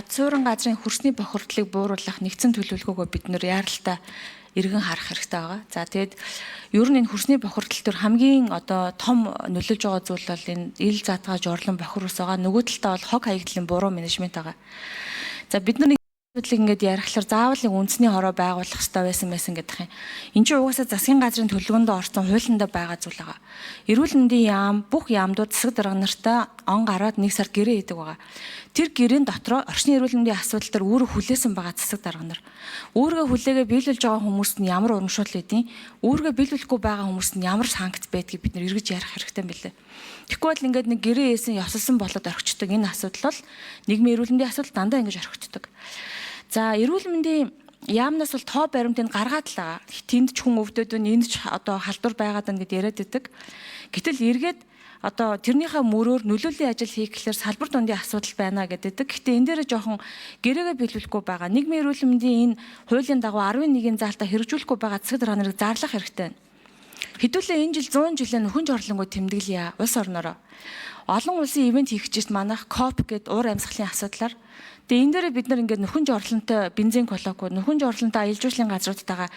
Цууран газрын хөрсний бохирдлыг бууруулах нэгдсэн төлөвлөгөөгөө бид нэр яаралтай эргэн харах хэрэгтэй байгаа. За тэгээд ер нь энэ хөрсний бохирдол төр хамгийн том нөлөөлж байгаа зүйл бол энэ ил задгааж орлон бохир ус байгаа. Нөгөө талдаа бол хог хаягдлын буруу менежмент байгаа. За бид нар ингээд ярихлаар заавал нэг үндэсний хороо байгуулах хэрэгтэй байсан гэдэг юм. Энд чинь угаасаа засгийн газрын төлөвлөгөөнд орсон хуулиндаа байгаа зүйл байгаа. Эрүүл мэндийн яам бүх яамдууд засаг дарга нартай он гараад нэг сар гэрээ хийдэг байгаа. Тэр гэрээн дотроо орчны эрүүл мэндийн асуудал төр өөрөө хүлээсэн байгаа засаг дарга нар. Өөргөө хүлээгээ биелүүлж байгаа хүмүүст нь ямар урамшуул өгдیں۔ Өөргөө биелүүлэхгүй байгаа хүмүүст нь ямар санкц байдгийг бид нэр эргэж ярих хэрэгтэй юм билээ. Тэгэхгүй бол ингээд нэг гэрээ хийсэн ёсолсон болоод орхичдаг энэ асуудал бол нийгмийн эрүүл мэндийн асуудал дандаа ингэж орхичдаг. За эрүүл мэндийн яамнаас бол тоо баримтыг гаргаад л байгаа. Тэнд ч хүн өвдөд байна, энд ч халдвар байгаад байна гэд яриад байдаг. Гэтэл эргээд тэрнийхээ мөрөөр нөлөөллийн ажил хийх гэхээр салбар дундын асуудал байна гэдэг. Гэхдээ энэ дээр жоохон гэрээгээ биелүүлэхгүй байгаа. Нийгмийн эрүүл мэндийн энэ хуулийн дагуу 11-ийн заалтаа хэрэгжүүлэхгүй байгаа засаг дарга нарыг зарлах хэрэгтэй байна. Хэдүүлээ энэ жил 100 жилийн нөхөн жорлонгууд тэмдэглэе улс орнороо. Олон улсын ивент хийх гэж манайх КОП гэдэг уур амьсгалын асуудлаар. Тэгээ энэ дээр бид нар ингээд нөхөн жорлонтой бензин колоко, нөхөн жорлонтой аялал жуулчлалын газруудтайгаа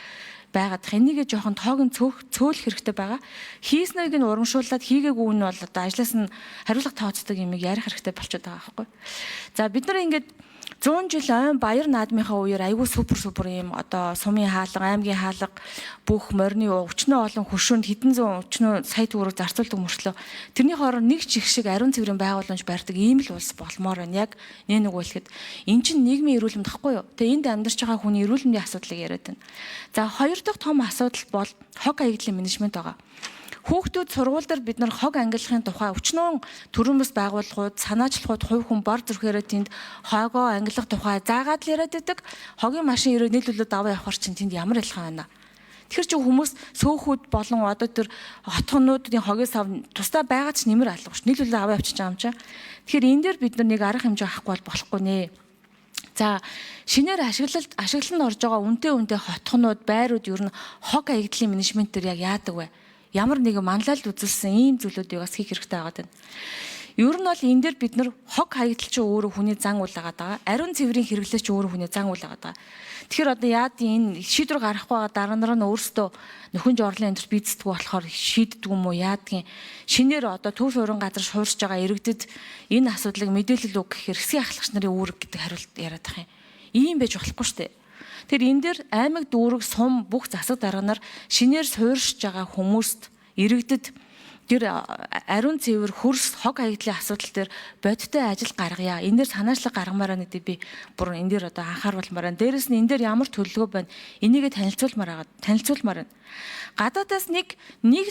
байгаад энийг жоохон тоог нь цөөлөх хэрэгтэй байгаа. Хийснэг нь урамшууллаад хийгээгүй нь бол ажлаас нь хариулга тооцдог юмыг ярих хэрэгтэй болчиход байгаа байхгүй. За бид нар ингээд 100 жил ойн баяр наадмынхаа үеэр айгүй супер юм сумын хаалга, аймгийн хаалга бүх морины өчнөө олон хөшөөнд хэдэн зуун өчнөө сая төгрөг зарцуулдаг мөртлөө тэрний хооронд нэг чих шиг ариун цэврийн байгууламж барьдаг ийм л улс болмоор байна. Яг нэг үгэлэхэд эн чинь нийгмийн эрүүл мэнд гэхгүй юу? Тэгээ энд амьдарч байгаа хүний эрүүл мэндийн асуудлыг яриад байна. За хоёр дахь том асуудал бол хог хаягдлын менежмент байгаа. Хүүхдүүд сургууль дээр бид нар хог ангиллахын тухай өчнөө төрийн бас байгууллагууд, санаачлагууд хувь хүн бор зүрхээрээ тэнд хогоо ангиллах тухай заагаад л яриад байдаг. Хогийн машин ирээд нийлүүлээд аваа явахар чинь тэнд ямар ялгаа байна. Тэгэхээр чи хүмүүс сөөхүүд болон тэр хотгонуудын хогийн сав тусдаа байгаа ч нэмэр алга ш. Нийлүүлээд аваа явчих юм чаа. Тэгэхээр энэ дээр бид нар нэг арга хэмжээ авахгүй болохгүй нэ. За шинээр ашиглалтанд орж байгаа үнэтэй хотгонууд, байрууд ер нь хог хаягдлын менежмент дээр яг яадаг вэ? Ямар нэгэн манлайлд үзүүлсэн ийм зүйлүүдийг бас хийх хэрэгтэй байгаа юм. Ер нь бол энэ дээр бид нар хог хаягдал чи өөрөө хүний зан үйл байгаа. Ариун цэврийн хэрэглээ чи өөрөө хүний зан үйл байгаа. Тэгэхээр яад энэ шийдвэр гарахгүй байгаа дараа нар нь өөрсдөө нөхөн жорлын энэ бий зэтгүү болохоор шийддэг юм уу яадгийн шинээр төв суурин газар шуурж байгаа иргэдэд энэ асуудлыг мэдээлэл өг гэхээр хэсгийн ахлагч нарын үүрэг гэдэг хариулт яриад байгаа юм. Ийм байж болохгүй шүү дээ. Тэр энэ дээр аймаг дүүрэг сум бүх засаг дарга нар шинээр суурьшиж байгаа хүмүүст иргэдэд тэр ариун цэвэр хөрс хог хаягдлын асуудал дээр бодиттой ажил гаргая. Энэ дээр санаачлаг гаргамаараа гэдэг би бүр энэ дээр анхааруулмаар байна. Дээрэс нь энэ дээр ямар төлөвлөгөө байна? Энийгээ танилцуулмаар байна. Гадаадаас нэг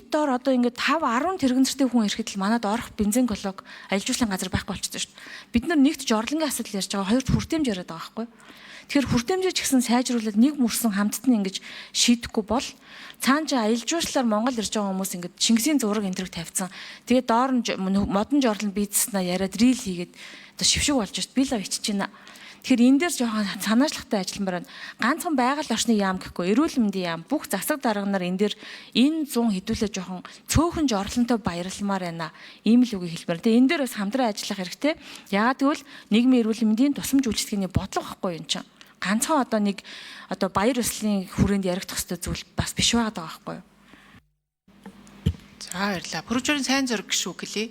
дор ингээд 5-10 тэрэгнэртэй хүн ирэхэд л манад орох бензин колог аялал жуулчлалын газар байхгүй болчихсон шүү дээ. Бид нар нэгт жорлонгийн асуудал ярьж байгаа, хоёрт хүртээмж яриад байгаа байхгүй. Тэгэхээр хүртээмжээ ч гэсэн сайжруулаад нэг мөрсөн хамтд нь ингэж шийдэхгүй бол цаана аялал жуулчлалаар Монгол ирж байгаа хүмүүс ингэж Шингисийн зураг энтрэг тавьсан. Тэгээд доор нь модон жорлон бийцснаа яриад рил хийгээд шившиг болж шít би л ичиж байна. Тэгэхээр энэ дээр жоохон санаачлагтай ажилламаар байна. Ганцхан байгаль орчны яам гэхгүй эрүүл мэндийн яам бүх засаг дарга нар энэ дээр энэ 100 хэдүүлээ жоохон цөөхөн жорлонтой баярламаар байна. Ийм л үгийг хэлмээр. Тэгээ энэ дээр бас хамтран ажиллах хэрэгтэй. Яагаад гэвэл нийгмийн эрүүл мэндийн тусламж үйлчилгээний бодлого байхгүй юм чинь. Ганцхан нэг баяр ёслолын хүрээнд яригдах ёстой зүйл бас биш байгаа байхгүй юу? За баярлалаа. Бүржүүрийн сайн зураг гişүү гэлээ.